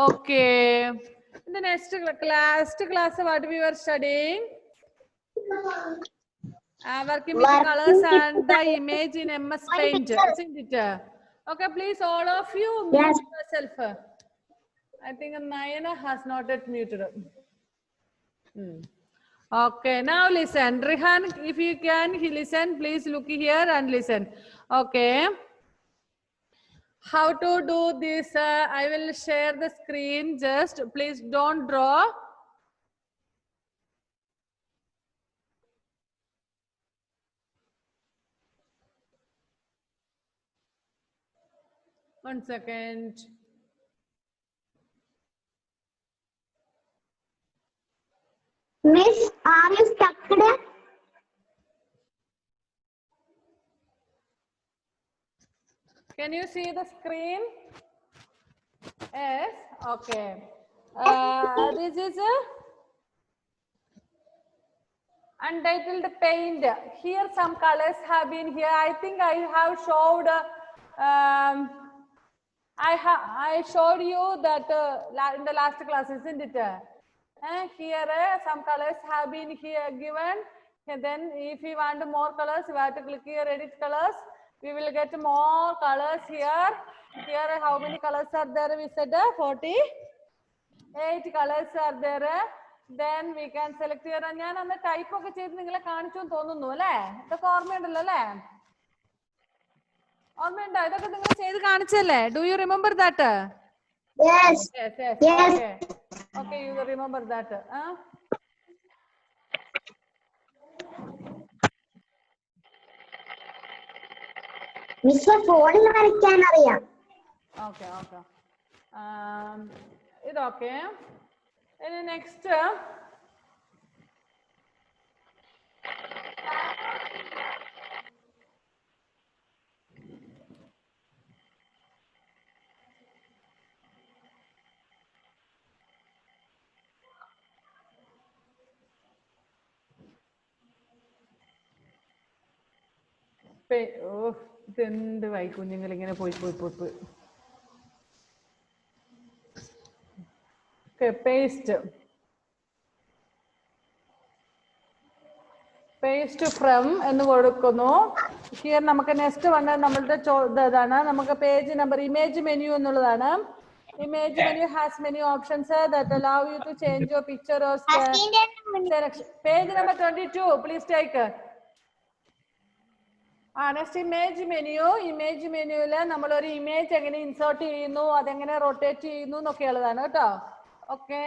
Okay. In the next class, what we were studying? Working with the colors and the image in MS Paint, isn't it? Okay, please, all of you mute yourself. I think Nayana has not yet muted. Okay, now listen. Rehan, if you can listen, please look here and listen. Okay. How to do this? I will share the screen. Just please don't draw. One second. Miss, are you stuck there? Can you see the screen? Yes. Okay. This is a untitled paint. Here some colors have been here. I think I have showed. I showed you that in the last class, isn't it? Here some colors have been here given. And then if you want more colors, you have to click here, edit colors. We will get more colors here. Here how many colors are there? We said 48 colors are there. Then we can select here. ഞാൻ അന്ന് type ഒക്കെ ചെയ്ത് നിങ്ങളെ കാണിച്ചു തോന്നുന്നു അല്ലേ? ഇതൊക്കെ ഓർമ്മയുണ്ടല്ലോ അല്ലേ? ഓർമ്മയുണ്ടോ? ഇതൊക്കെ നിങ്ങൾ ചെയ്ത് കാണിച്ചല്ലേ? Do you remember that? Yes. Yes. Okay. Okay, you remember that. Miss, ഫോണിൽ വരയ്ക്കാൻ അറിയാം. Okay. It's okay. And next. ഇതെന്ത് വൈ കുഞ്ഞുങ്ങൾ ഇങ്ങനെ പോയി. പേസ്റ്റ് ഫ്രം എന്ന് കൊടുക്കുന്നു. ഹിയർ നമുക്ക് നെക്സ്റ്റ് വന്ന നമ്മളുടെ ഇതാണ്. നമുക്ക് പേജ് നമ്പർ ഇമേജ് മെനു എന്നുള്ളതാണ്. Image menu has many options that allow you to change your picture or selection. Page number 22, please take. Next image menu. Image മെനുവില് നമ്മളൊരു ഇമേജ് എങ്ങനെ ഇൻസേർട്ട് ചെയ്യുന്നു, അതെങ്ങനെ റൊട്ടേറ്റ് ചെയ്യുന്നു എന്നൊക്കെയുള്ളതാണ് കേട്ടോ. Okay,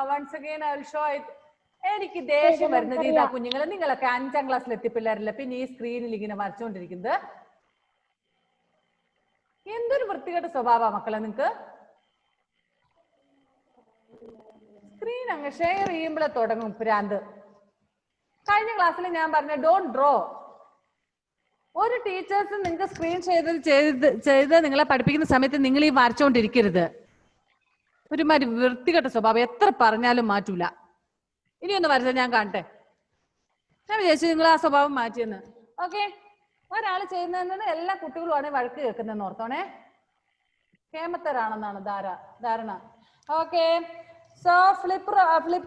once again I will show it. എനിക്ക് ദേഷ്യം വരുന്നത് ഇതാ കുഞ്ഞുങ്ങൾ, നിങ്ങളൊക്കെ 5ാം ക്ലാസ്സിൽ എത്തിപ്പിള്ളേരല്ല പിന്നെ ഈ സ്ക്രീനിൽ ഇങ്ങനെ വരച്ചുകൊണ്ടിരിക്കുന്നത്. എന്തൊരു വൃത്തികെട്ട സ്വഭാവ മക്കളെ നിങ്ങക്ക്. സ്ക്രീൻ അങ്ങ് ഷെയർ ചെയ്യുമ്പോഴേ തുടങ്ങും ഭ്രാന്ത്. കഴിഞ്ഞ ക്ലാസ്സിൽ ഞാൻ പറഞ്ഞ ഡോണ്ട് ഡ്രോ. ഒരു ടീച്ചേഴ്സ് നിങ്ങൾക്ക് സ്ക്രീൻ ചെയ്ത് നിങ്ങളെ പഠിപ്പിക്കുന്ന സമയത്ത് നിങ്ങൾ ഈ വരച്ചോണ്ടിരിക്കരുത്. ഒരുമാതിരി വൃത്തികെട്ട സ്വഭാവം, എത്ര പറഞ്ഞാലും മാറ്റൂല. ഇനിയൊന്ന് വരച്ച ഞാൻ കാണട്ടെ. ഞാൻ വിചാരിച്ചു നിങ്ങൾ ആ സ്വഭാവം മാറ്റിയെന്ന്. ഓക്കെ, ഒരാൾ ചെയ്യുന്നതെന്ന് എല്ലാ കുട്ടികളുമാണ് വഴക്ക് കേൾക്കുന്നതെന്ന് ഓർത്തോണേ. കേമത്തരാണെന്നാണ് ധാരണ. Okay, so flip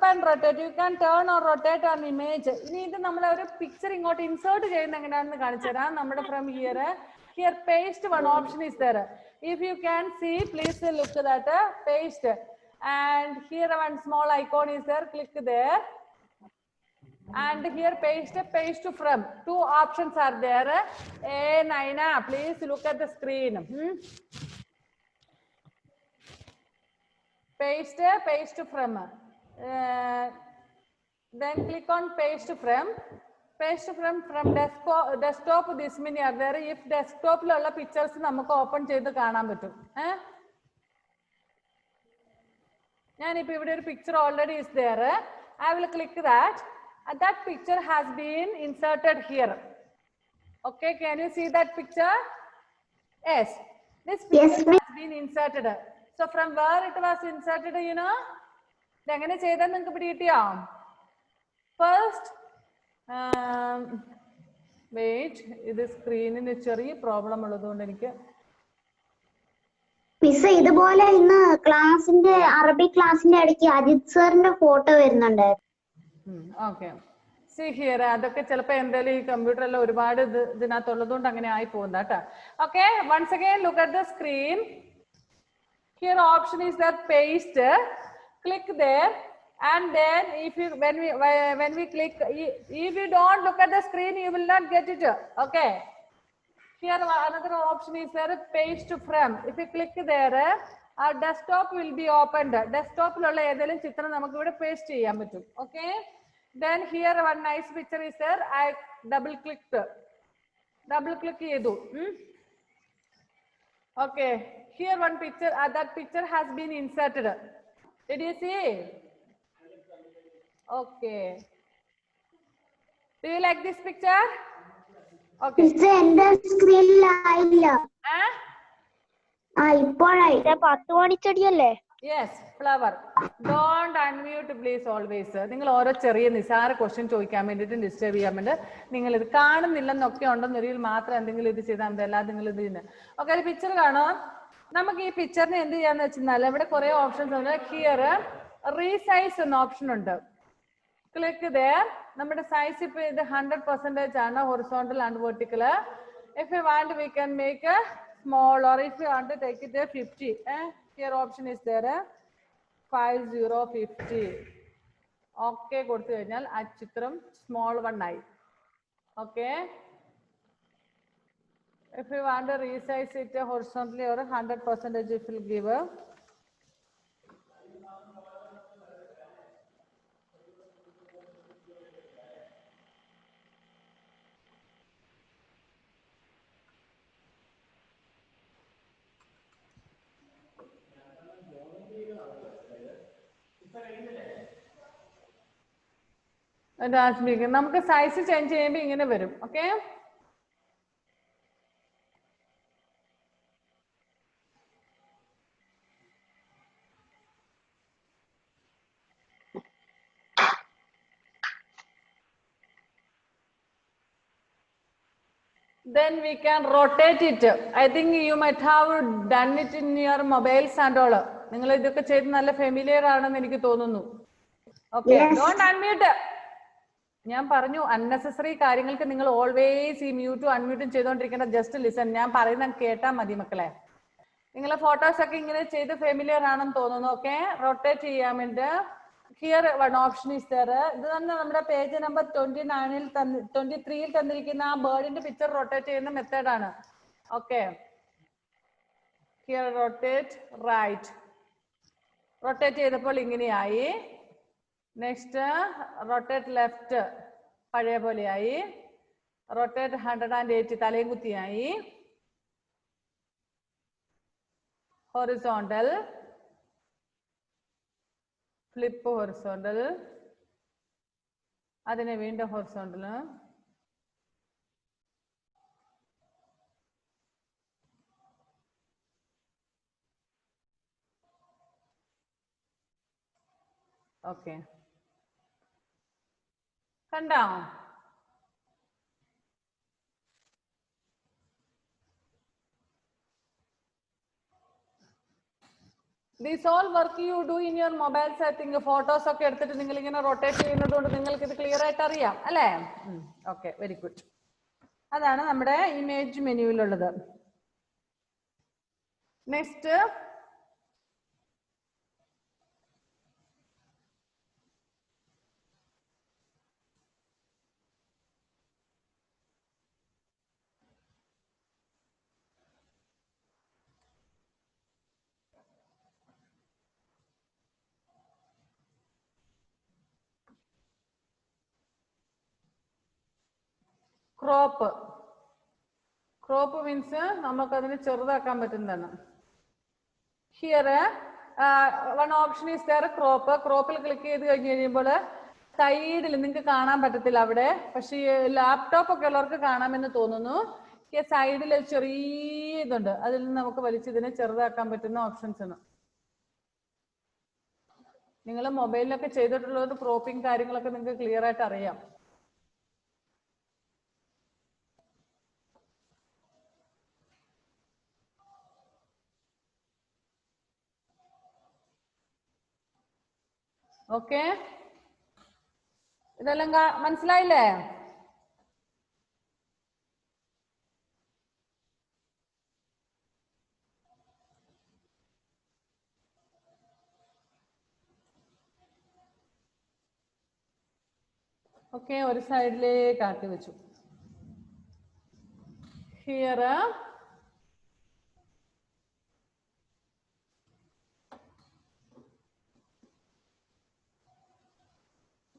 and rotate. You can turn or rotate an image. ഇനി ഇത് നമ്മൾ ഒരു പിക്ചർ ഇങ്ങോട്ട് ഇൻസേർട്ട് ചെയ്യുന്ന എങ്ങനെയാണെന്ന് കാണിച്ചു തരാം. നമ്മുടെ from here paste one option is there. If you can see, please look at that paste, and here one small icon is there. Click there, and here paste from. 2 options are there. Naina, please look at the screen. Paste from. Then click on paste from. From desktop this many are there. If desktop ലുള്ള pictures നമുക്ക് open ചെയ്ത് കാണാൻ പറ്റും. ഞാനിപ്പോൾ ഇവിടെ ഒരു picture already is there. I will click that. That picture has been inserted here. Okay, can you see that picture? Yes, this picture has been inserted. So from where it was inserted, you know? ഇതെങ്ങനെ ചെയ്താൽ നിങ്ങൾക്ക് പിടികിട്ടിയോ? First, wait, ഇത് സ്ക്രീനിന് ചെറിയ problem ഉള്ളതുകൊണ്ട് എനിക്ക് miss ഇതുപോലെ ഇന്ന് ക്ലാസിന്റെ അറബി ക്ലാസിന്റെ ഇടയ്ക്ക് അജിത് സാറിന്റെ ഫോട്ടോ വരുന്നുണ്ട്. ഓക്കെ സി ഹിയർ അതൊക്കെ ചിലപ്പോൾ എന്തായാലും ഈ കമ്പ്യൂട്ടറിൽ ഒരുപാട് ഇതിനകത്തുള്ളതുകൊണ്ട് അങ്ങനെ ആയി പോകുന്ന കേട്ടോ. Okay once again look at the screen. Here option is that paste. Click there, and then if you when we click, if you don't look at the screen, you will not get it. Okay. Here another option is there, paste from. If you click there, our desktop will be opened. Desktop lulla edelum chitram namukku ivide paste cheyan pattum. Okay. Then here one nice picture is there. I double click chedu. Okay, here one picture, that picture has been inserted. Did you see? Okay. Do you like this picture? Okay. Miss എന്റെ സ്ക്രീനിലായില്ല. ഇപ്പോഴായി. 10 മണിച്ചെടിയല്ലേ? Yes, flower. Don't unmute please always. നിങ്ങൾ ഓരോ ചെറിയ നിസാര question ചോദിക്കാൻ വേണ്ടിയിട്ട് disturb ചെയ്യാൻ വേണ്ടി നിങ്ങൾ ഇത് കാണുന്നില്ലെന്നൊക്കെ ഉണ്ടെന്നൊരിക്കൽ മാത്രം എന്തെങ്കിലും ഇത് ചെയ്താൽ മതി. അല്ലാതെ നിങ്ങൾ ഇത് ചെയ്യുന്നത്. ഓക്കെ, ഒരു പിക്ചർ കാണാം. നമുക്ക് ഈ പിക്ചറിന് എന്ത് ചെയ്യാന്ന് വെച്ചാൽ ഇവിടെ കുറെ ഓപ്ഷൻസ് ഉണ്ട്. ഹിയർ റീസൈസ് എന്ന ഓപ്ഷൻ ഉണ്ട്. Click there. നമ്മുടെ സൈസ് ഇപ്പൊ ഇത് 100% ആണ്, horizontal and vertical. If you want we can make a small, or if you want to take it 50. Here option is there 5050. Okay കൊടുത്തു കഴിഞ്ഞാൽ ആ ചിത്രം സ്മോൾ വൺ ആയി. Okay, if you want to resize it horizontally or 100% it will give a നമുക്ക് size change ചെയ്യുമ്പോൾ ഇങ്ങനെ വരും. Okay, then we can rotate it. I think you might have done it in your mobiles and all. നിങ്ങൾ ഇതൊക്കെ ചെയ്ത് നല്ല familiar ആണെന്ന് എനിക്ക് തോന്നുന്നു. Okay, don't unmute. ഞാൻ പറഞ്ഞു അൺനെസസറി കാര്യങ്ങൾക്ക് നിങ്ങൾ ഓൾവേസ് ഈ മ്യൂട്ടും അൺമ്യൂട്ടും ചെയ്തോണ്ടിരിക്കേണ്ട. Just listen. ഞാൻ പറയുന്നത് കേട്ടാൽ മതി മക്കളെ. നിങ്ങളെ ഫോട്ടോസ് ഒക്കെ ഇങ്ങനെ ചെയ്ത് ഫെമിലിയർ ആണെന്ന് തോന്നുന്നു. ഓക്കെ, റൊട്ടേറ്റ് ചെയ്യാൻ വേണ്ടി here one option is there. ഇത് തന്നെ നമ്മുടെ പേജ് നമ്പർ 29-ൽ 23-ൽ തന്നിരിക്കുന്ന ആ ബേർഡിന്റെ പിക്ചർ റൊട്ടേറ്റ് ചെയ്യുന്ന മെത്തേഡാണ്. Okay, here rotate right. Rotate ചെയ്തപ്പോൾ ഇങ്ങനെയായി. നെക്സ്റ്റ് റൊട്ടേറ്റ് ലെഫ്റ്റ് പഴയ പോലെയായി. റൊട്ടേറ്റ് 180 തലയും കുത്തിയായി. ഹൊറിസോണ്ടൽ, ഫ്ലിപ്പ് ഹൊറിസോണ്ടൽ, അതിനെ വീണ്ടും ഹൊറിസോണ്ടൽ, ഓക്കെ കണ്ടോ? This all work you do in your mobiles. I think photos ഒക്കെ എടുത്തിട്ട് നിങ്ങൾ ഇങ്ങനെ റൊട്ടേറ്റ് ചെയ്യുന്നത് കൊണ്ട് നിങ്ങൾക്ക് ഇത് ക്ലിയർ ആയിട്ട് അറിയാം അല്ലേ? Okay, very good. അതാണ് നമ്മുടെ ഇമേജ് മെനുവിലുള്ളത്. Next crop. ക്രോപ്പ് മീൻസ് നമുക്കതിനെ ചെറുതാക്കാൻ പറ്റുന്നതാണ്. Here one option is there crop. ക്രോപ്പിൽ ക്ലിക്ക് ചെയ്ത് കഴിഞ്ഞ് കഴിയുമ്പോൾ സൈഡിൽ നിങ്ങൾക്ക് കാണാൻ പറ്റത്തില്ല അവിടെ, പക്ഷേ ലാപ്ടോപ്പ് ഒക്കെ ഉള്ളവർക്ക് കാണാമെന്ന് തോന്നുന്നു. സൈഡിൽ ചെറിയ ഇതുണ്ട്, അതിൽ നിന്ന് നമുക്ക് വലിച്ചിതിനെ ചെറുതാക്കാൻ പറ്റുന്ന ഓപ്ഷൻസ് ആണ്. നിങ്ങൾ മൊബൈലിലൊക്കെ ചെയ്തിട്ടുള്ളത് ക്രോപ്പിംഗ് കാര്യങ്ങളൊക്കെ നിങ്ങൾക്ക് ക്ലിയർ ആയിട്ട് അറിയാം. ഓക്കെ, ഇതെല്ലാം മനസ്സിലായില്ലേ? ഓക്കെ, ഒരു സൈഡിലേക്ക് ആക്കി വെച്ചു. ഹിയർ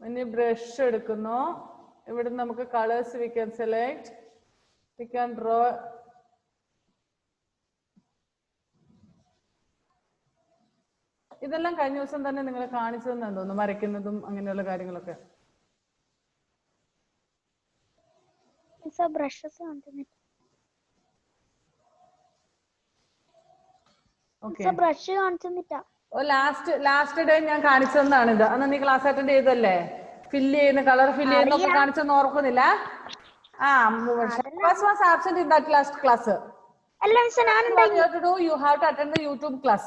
ഇനി ബ്രഷ് എടുക്കുന്നു. ഇവിടെ നമുക്ക് colours we can select, we can draw. ഇതെല്ലാം കഴിഞ്ഞ ദിവസം തന്നെ നിങ്ങൾ കാണിച്ചു തന്നെന്ന് തോന്നുന്നു, വരയ്ക്കുന്നതും അങ്ങനെയുള്ള കാര്യങ്ങളൊക്കെ. ലാസ്റ്റ് ഡേ ഞാൻ കാണിച്ചു തന്നാണ് ഇത്. അന്ന് നീ ക്ലാസ് അറ്റൻഡ് ചെയ്തല്ലേ? ഫില്ല് ചെയ്യുന്ന കളർ ഫില്ല് ചെയ്യുന്നൊക്കെ കാണിച്ചൊന്നും ഓർക്കുന്നില്ല? Absent in that last class. You have to attend the YouTube class.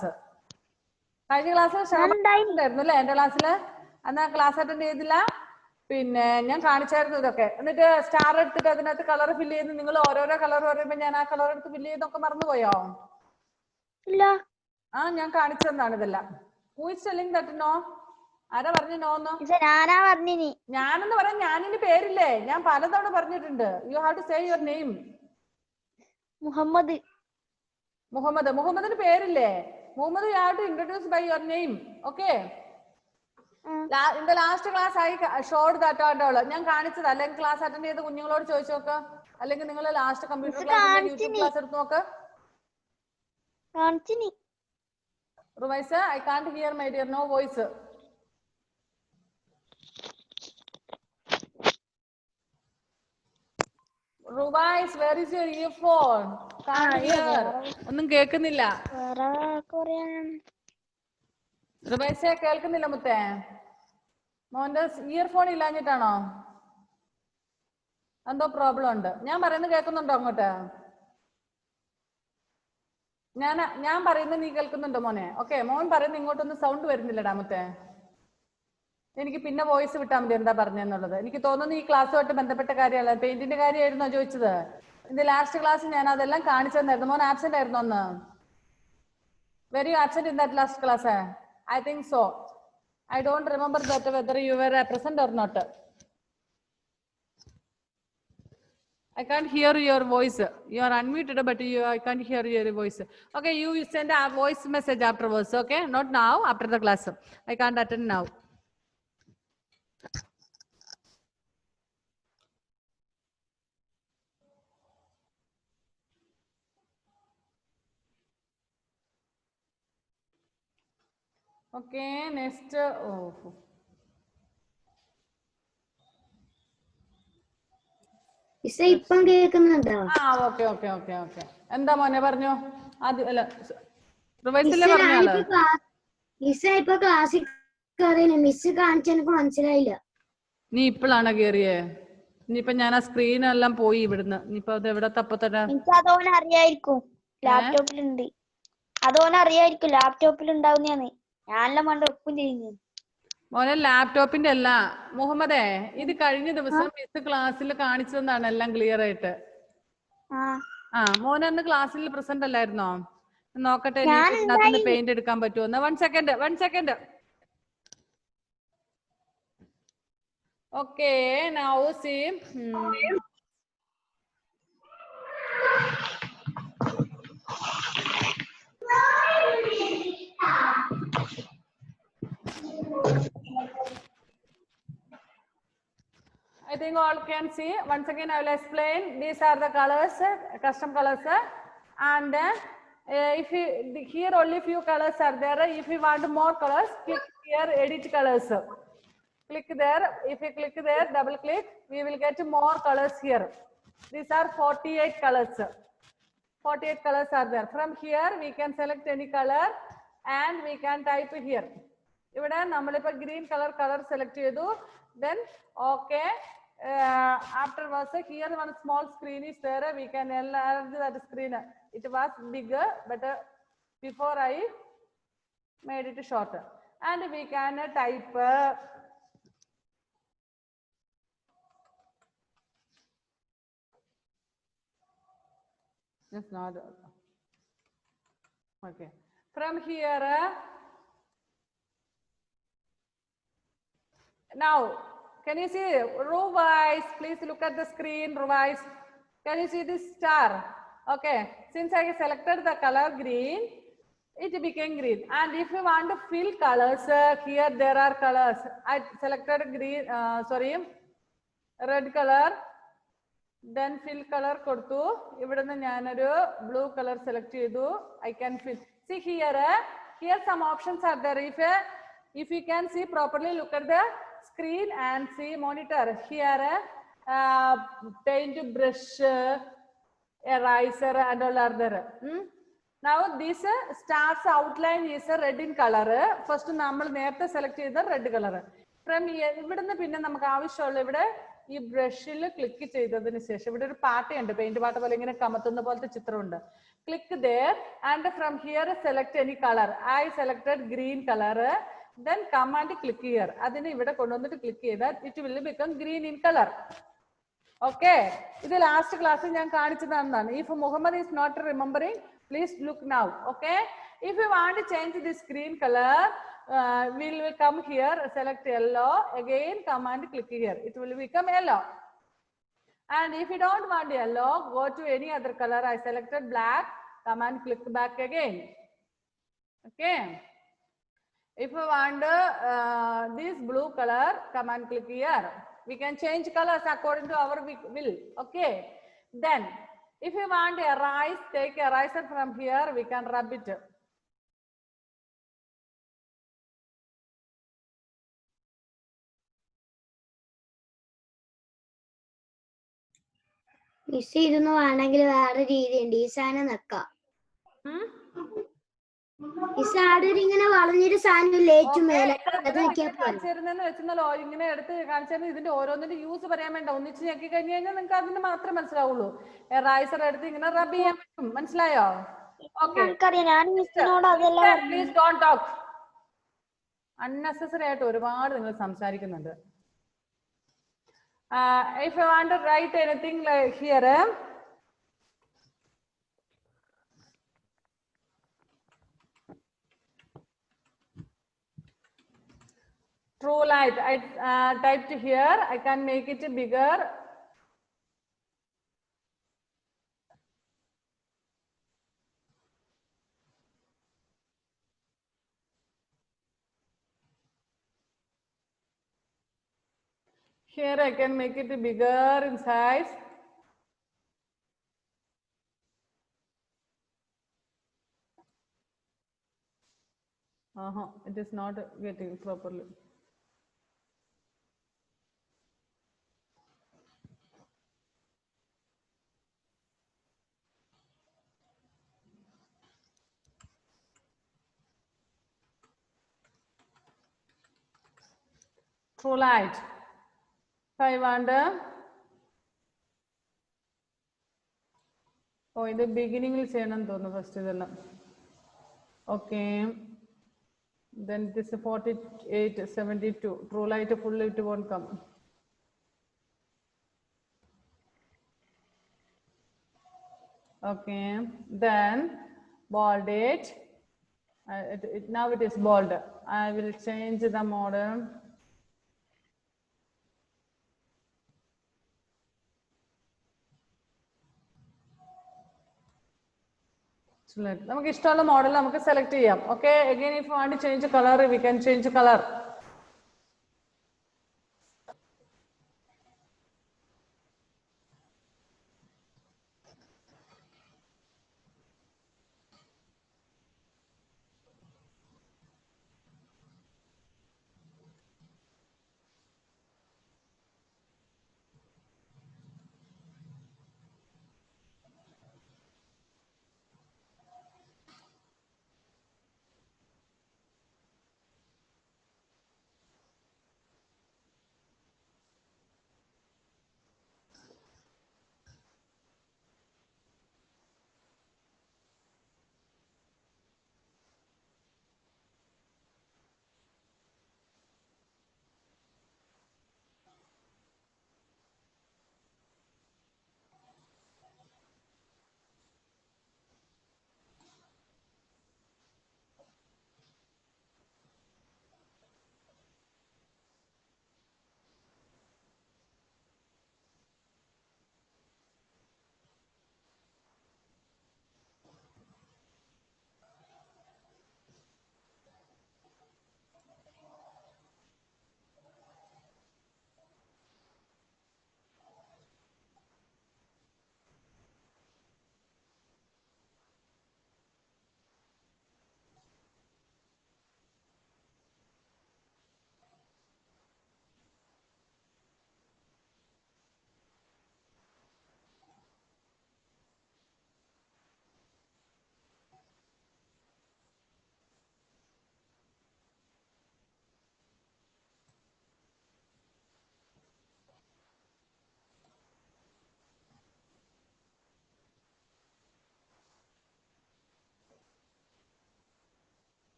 കഴിഞ്ഞ ക്ലാസ് ഉണ്ടായിരുന്നു അല്ലേ എന്റെ ക്ലാസ്സിൽ? അന്ന് ക്ലാസ് അറ്റൻഡ് ചെയ്തില്ല. പിന്നെ ഞാൻ കാണിച്ചായിരുന്നു ഇതൊക്കെ. എന്നിട്ട് സ്റ്റാർ എടുത്തിട്ട് അതിനകത്ത് കളർ ഫില്ല് ചെയ്ത് നിങ്ങൾ ഓരോരോ കളർ പറയുമ്പോ ഞാൻ ആ കളർ എടുത്ത് ഫില്ല് ചെയ്തൊക്കെ മറന്നുപോയോ? ഇല്ല. ഞാൻ കാണിച്ചു തന്നാണ് ഇതെല്ലാം. Who is telling that no? ആരാ പറഞ്ഞു നോന്ന്? ഞാനെന്ന് പറയാൻ ഞാനിന്റെ പേരില്ലേ? ഞാൻ പലതവണ പറഞ്ഞിട്ടുണ്ട്. You have to say your name. Muhammad. മുഹമ്മദിന് പേരില്ലേ? Muhammad, you have to introduce by your name. Okay? In the last class I showed that all. ഞാൻ കാണിച്ചത്. അല്ലെങ്കിൽ ക്ലാസ് അറ്റൻഡ് ചെയ്ത കുഞ്ഞുങ്ങളോട് ചോദിച്ചു നോക്ക്. അല്ലെങ്കിൽ നിങ്ങൾ last computer class YouTube class എടുത്ത് നോക്ക്. Ruvaisa, I can't hear my dear, no voice. Ruvais, where is your earphone? Can't hear. ഒന്നും കേൾക്കുന്നില്ല. റുവൈസ കേൾക്കുന്നില്ല മുത്തേ? മോന്റെ ഇയർഫോൺ ഇല്ലാഞ്ഞിട്ടാണോ? എന്തോ പ്രോബ്ലം ഉണ്ട്. ഞാൻ പറയുന്നത് കേൾക്കുന്നുണ്ടോ അങ്ങോട്ട്? ഞാൻ പറയുന്നത് നീ കേൾക്കുന്നുണ്ടോ മോനെ? ഓക്കെ, മോൻ പറയുന്നത് ഇങ്ങോട്ടൊന്നും സൗണ്ട് വരുന്നില്ലടാ മുത്തേ. എനിക്ക് പിന്നെ വോയിസ് വിട്ടാൽ മതി എന്താ പറഞ്ഞെന്നുള്ളത്. എനിക്ക് തോന്നുന്നു ഈ ക്ലാസ്സുമായിട്ട് ബന്ധപ്പെട്ട കാര്യമല്ല, പെയിന്റിന്റെ കാര്യമായിരുന്നോ ചോദിച്ചത്? ഇതിന്റെ ലാസ്റ്റ് ക്ലാസ് ഞാൻ അതെല്ലാം കാണിച്ചു തന്നായിരുന്നു. മോൻ ആബ്സെന്റ് ആയിരുന്നു അന്ന്? Very absent in that last class? I think so. I don't remember that whether you were present or not. I can't hear your voice. You are unmuted, but I can't hear your voice. Okay, you send a voice message afterwards. Okay, not now, after the class. I can't attend now. Okay, next. ഇപ്പം കേൾക്കുന്നുണ്ടോ? Okay. എന്താ മോനെ പറഞ്ഞു? അല്ല, ഇപ്പൊ ക്ലാസ്സിൽ miss കാണിച്ച എനിക്ക് മനസ്സിലായില്ല. നീ ഇപ്പോഴാണ് കേറിയേ? ഇനിയിപ്പൊ ഞാൻ ആ സ്ക്രീനെല്ലാം പോയി ഇവിടുന്ന്. ഇനിയിപ്പൊ അത് എവിടെ തപ്പത്തരാ? അറിയായിരിക്കും, ലാപ്ടോപ്പിലുണ്ട്. അതോനറിയായിരിക്കും, ലാപ്ടോപ്പിലുണ്ടാവുന്നതാണ്. ഞാനെല്ലാം പണ്ട് ഒപ്പം ചെയ്യുന്നു. മോനെ ലാപ്ടോപ്പിന്റെ അല്ല മുഹമ്മദേ, ഇത് കഴിഞ്ഞ ദിവസം മിസ് ക്ലാസ്സിൽ കാണിച്ചു തന്നാണ് എല്ലാം ക്ലിയർ ആയിട്ട്. മോനെ അന്ന് ക്ലാസ്സിൽ പ്രസന്റ് അല്ലായിരുന്നോ? നോക്കട്ടെ ഇതിനകത്ത് പെയിന്റ് എടുക്കാൻ പറ്റുമോ? One second. Okay, now see. I think all can see. Once again I will explain. These are the colors, custom colors, and if you here only few colors are there. If you want more colors, click here, edit colors. Click there. If you click there, double click, we will get more colors here. These are 48 colors. 48 colors are there. From here we can select any color and we can type here. ഇവിടെ നമ്മളിപ്പോ green color select ചെയ്തു. Then okay. Afterwards here one small screen is there. We can enlarge that screen. It was bigger, but before I made it shorter. and we can type just not okay. From here now, can you see revise? Please look at the screen, revise. Can you see this star? Okay, since I selected the color green, it became green. And if you want to fill colors, here there are colors. I selected green, red color. Then fill color കൊടുത്തു. ഇവിടുന്ന് ഞാനൊരു blue color select ചെയ്തു. I can fill. See here some options are there. If you can see properly, look at the screen and see monitor. Here paint brush, eraser and all are there. Now this star's outline is red in color. First നമ്മൾ നേരത്തെ select ചെയ്ത red color. From ഇവിടുന്ന് പിന്നെ നമുക്ക് ആവശ്യമുള്ള ഇവിടെ ഈ ബ്രഷിൽ click ചെയ്തതിന് ശേഷം ഇവിടെ ഒരു പാട്ടയുണ്ട്, പെയിന്റ് പാട്ട പോലെ ഇങ്ങനെ കമത്തുന്ന പോലത്തെ ചിത്രമുണ്ട്. Click there and from here select any color. I selected green color. Then come and click here. അതിനെ ഇവിടെ കൊണ്ടുവന്നിട്ട് ക്ലിക്ക് ചെയ്താൽ it will become green in color. Okay, ഇത് ലാസ്റ്റ് ക്ലാസ്സിൽ ഞാൻ കാണിച്ചതാണ്. If Muhammad is not remembering, please look now. Okay, if you want to change this green color, we will come here, select yellow, again come and click here. It will become yellow. And if you don't want yellow, go to any other color. I selected black, come and click back again. Okay. If you want this blue color, come and click here. We can change colors according to our will. Okay. Then, if you want erase, take eraser from here. We can rub it. Miss ഇതൊന്നും വേണമെങ്കിൽ വേറെ രീതിയുണ്ട്. ഈ സാധനം നെക്കാം. ഈ സാധനം ഇങ്ങനെ വളഞ്ഞൊരു സാധനം ഏറ്റവും മേലെ വെച്ചെന്നല്ലോ ഇങ്ങനെ എടുത്ത് കാണിച്ചാൽ ഇതിന്റെ ഓരോന്നിന്റെ യൂസ് പറയാൻ വേണ്ട. ഒന്നിച്ച് ഞെക്കി കഴിഞ്ഞു കഴിഞ്ഞാൽ നിങ്ങൾക്ക് അതിന് മാത്രമേ മനസ്സിലാവുള്ളൂ. എറൈസർ എടുത്ത് ഇങ്ങനെ റബ് ചെയ്യാൻ പറ്റും. മനസ്സിലായോ? Please don't talk. അൺനെസസറി ആയിട്ട് ഒരുപാട് നിങ്ങൾ സംസാരിക്കുന്നുണ്ട്. If you want to write anything like here, true light, I typed here. I can make it bigger. Here I can make it bigger in size. It is not getting properly. True light. I wonder. Oh, in the beginning will say first is okay. Then this is 48, 72. True light full it won't come. Okay. Then bold it. Now it is bold. I will change the model. നമുക്ക് ഇഷ്ടമുള്ള model നമുക്ക് select ചെയ്യാം. Okay, again if want to change colour we can change colour.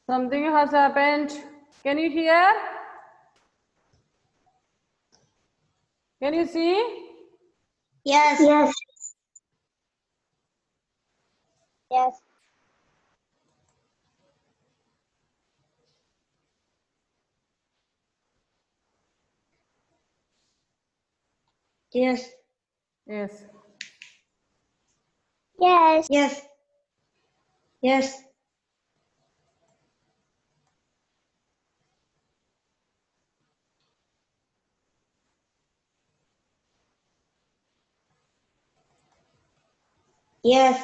Something has happened. Can you hear? Can you see? Yes. Yes. Yes. Yes. Yes. Yes. Yes. Yes. Yes.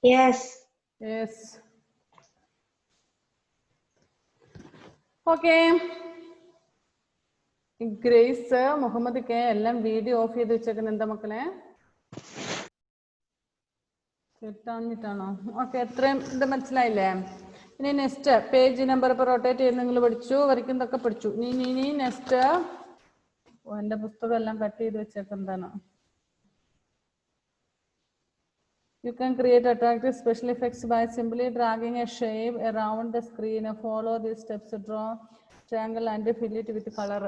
Yes. Yes. Okay. Grace Muhammad K എല്ലാം video off ചെയ്ത് വെച്ചേക്കുന്നത് എന്താ മക്കളെ? കിട്ടാഞ്ഞിട്ടാണോ? Okay, എത്രയും ഇത് മനസ്സിലായില്ലേ? ഇനി next page number ഇപ്പോൾ റൊട്ടേറ്റ് ചെയ്ത് നിങ്ങൾ പഠിച്ചു, വരയ്ക്കുന്നതൊക്കെ പഠിച്ചു. ഇനി നെക്സ്റ്റ് എൻ്റെ പുസ്തകം എല്ലാം കട്ട് ചെയ്ത് വെച്ചേക്കുന്നതാണ്. You can create attractive special effects by simply dragging a shape around the screen. Follow these steps to draw triangle and fill it with color.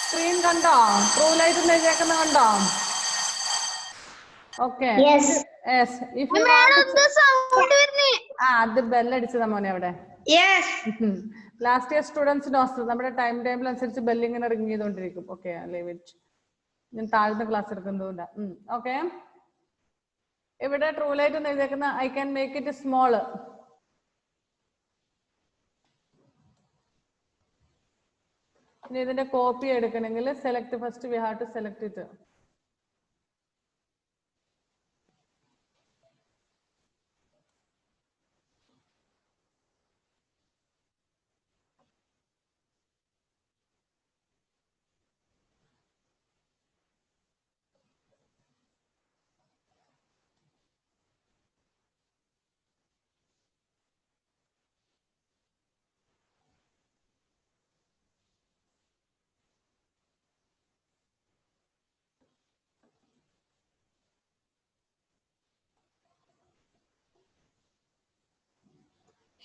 Screen കണ്ടോ? True light എഴുതിയേക്കുന്ന കണ്ടോ? Okay. Yes. Yes. If you want to... അത് ബെല്ലടിച്ചതാ മോനെ അവിടെ. Yes. Last year സ്റ്റുഡൻസിന് നമ്മുടെ time table അനുസരിച്ച് ബെല്ലിങ്ങനെ ring ചെയ്തോണ്ടിരിക്കും. Okay, leave it. ഞാൻ താഴ്ന്ന ക്ലാസ് എടുക്കുന്നതുകൊണ്ട്. ഓക്കെ, ഇവിടെ ട്രൂ ലൈറ്റ് എന്ന് എഴുതിയേക്കുന്ന I can make it small. ഇനി ഇതിന്റെ കോപ്പി എടുക്കണമെങ്കിൽ select first we have to select it.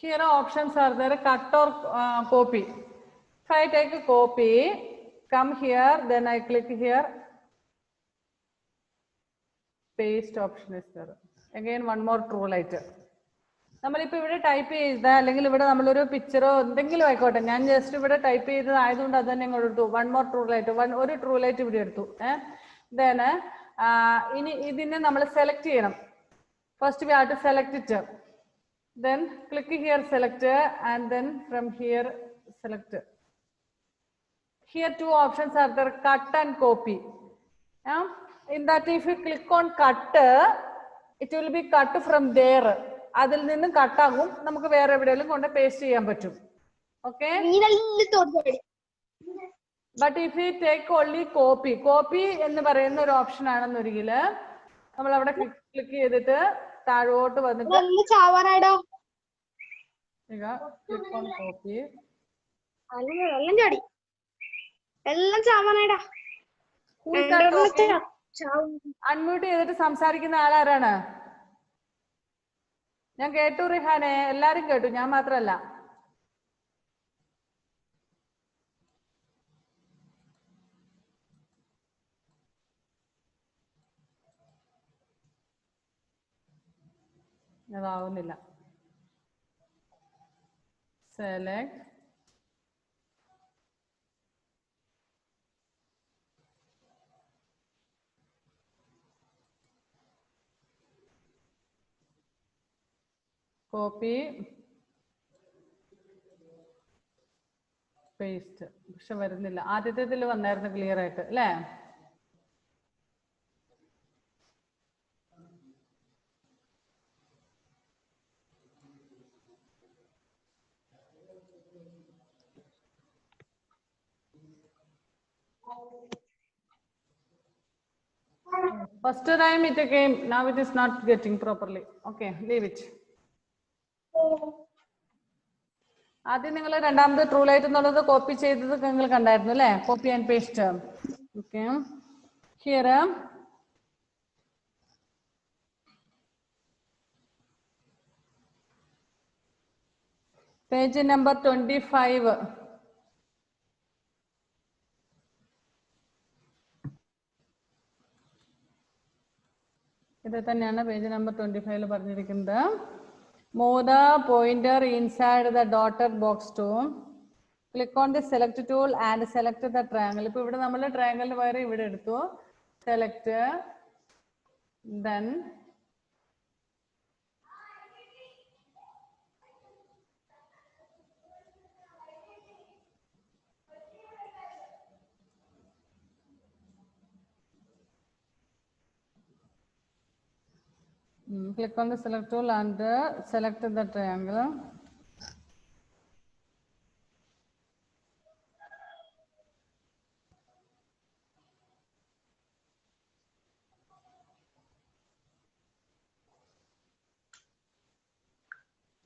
Here options are there, cut or copy. If I take a copy, come here, then I click here, paste option is there. Again one more true light. നമ്മളിപ്പോൾ ഇവിടെ type ചെയ്ത അല്ലെങ്കിൽ ഇവിടെ നമ്മളൊരു പിക്ചറോ എന്തെങ്കിലും ആയിക്കോട്ടെ, ഞാൻ just ഇവിടെ ടൈപ്പ് ചെയ്തത് ആയതുകൊണ്ട് അത് തന്നെ ഇങ്ങോട്ട് എടുത്തു. വൺ മോർ ട്രൂ ലൈറ്റ്, ഒരു ട്രൂ ലൈറ്റ് ഇവിടെ എടുത്തു. ദെൻ ഇനി ഇതിനെ നമ്മൾ സെലക്ട് ചെയ്യണം. First we have to select it. Then click here, select, and then from here select. Here two options are there, cut and copy. In that if you click on cut, it will be cut from there. അതിൽ നിന്ന് കട്ടാകും, നമുക്ക് വേറെ എവിടെയെങ്കിലും കൊണ്ട് paste ചെയ്യാൻ പറ്റും. Okay, but if you take only copy, copy എന്ന് പറയുന്ന ഒരു ഓപ്ഷൻ ആണെന്നൊരിക്കൽ നമ്മൾ അവിടെ ക്ലിക്ക് ചെയ്തിട്ട് താഴോട്ട് വന്നിട്ട് ക്ലിക്ക് ഓൺ കോപ്പി. അൺമ്യൂട്ട് ചെയ്തിട്ട് സംസാരിക്കുന്ന ആളാരാണ്? ഞാൻ കേട്ടു റിഹാനെ, എല്ലാരും കേട്ടു, ഞാൻ മാത്രല്ല. അതാവുന്നില്ല. Select, copy, paste. പക്ഷെ വരുന്നില്ല. ആദ്യത്തേതിൽ വന്നായിരുന്നു ക്ലിയർ ആയിട്ട് അല്ലേ? First time it came, now it is not getting properly. Okay, leave it. ആദ്യം നിങ്ങൾ രണ്ടാമത് ട്രൂ ലൈറ്റ് എന്നുള്ളത് കോപ്പി ചെയ്തത് നിങ്ങൾ കണ്ടായിരുന്നു അല്ലേ? Copy and paste. Okay, here page number 25. ഇത് തന്നെയാണ് പേജ് നമ്പർ 25 പറഞ്ഞിരിക്കുന്നത്. Move the pointer inside the dotted box to click on the select tool and select the triangle. ഇപ്പോൾ ഇവിടെ നമ്മൾ ട്രയാങ്കിളിന് പകരം ഇവിടെ എടുത്തു. Select, then click on the select tool and select the triangle.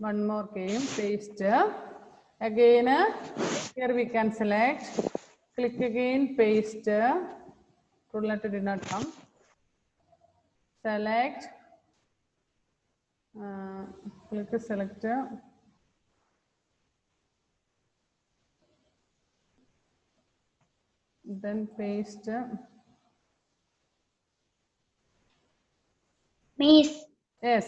One more came, paste. Again, here we can select. Click again, paste. True letter did not come. Select. Click select. Then paste. Miss. Yes.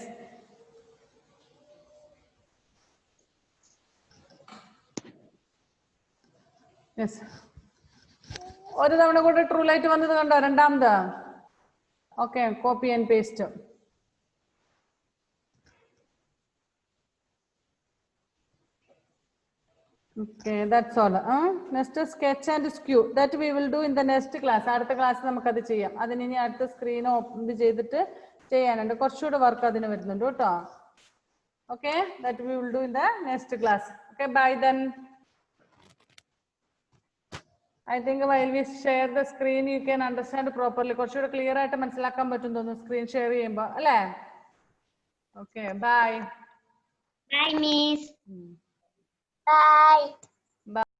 Yes. ഒരു തവണ കൂടെ true light വന്നത് കണ്ടോ? രണ്ടാമത്. Okay, copy and paste. Okay, that's all. Next sketch and skew. That we will do in the next class. അടുത്ത class നമുക്ക് അത് ചെയ്യാം. അതിന് ഇനി അടുത്ത സ്ക്രീൻ ഓപ്പൺ ചെയ്തിട്ട് ചെയ്യാനുണ്ട്. കുറച്ചുകൂടെ വർക്ക് അതിന് വരുന്നുണ്ട് കേട്ടോ. Okay, that we will do in the next class. Okay, bye then. I think while we share the screen, you can understand properly. കുറച്ചുകൂടെ ക്ലിയർ ആയിട്ട് മനസ്സിലാക്കാൻ പറ്റും തോന്നുന്നു സ്ക്രീൻ ഷെയർ ചെയ്യുമ്പോൾ അല്ലേ? Okay, bye. Bye, Miss. Bye.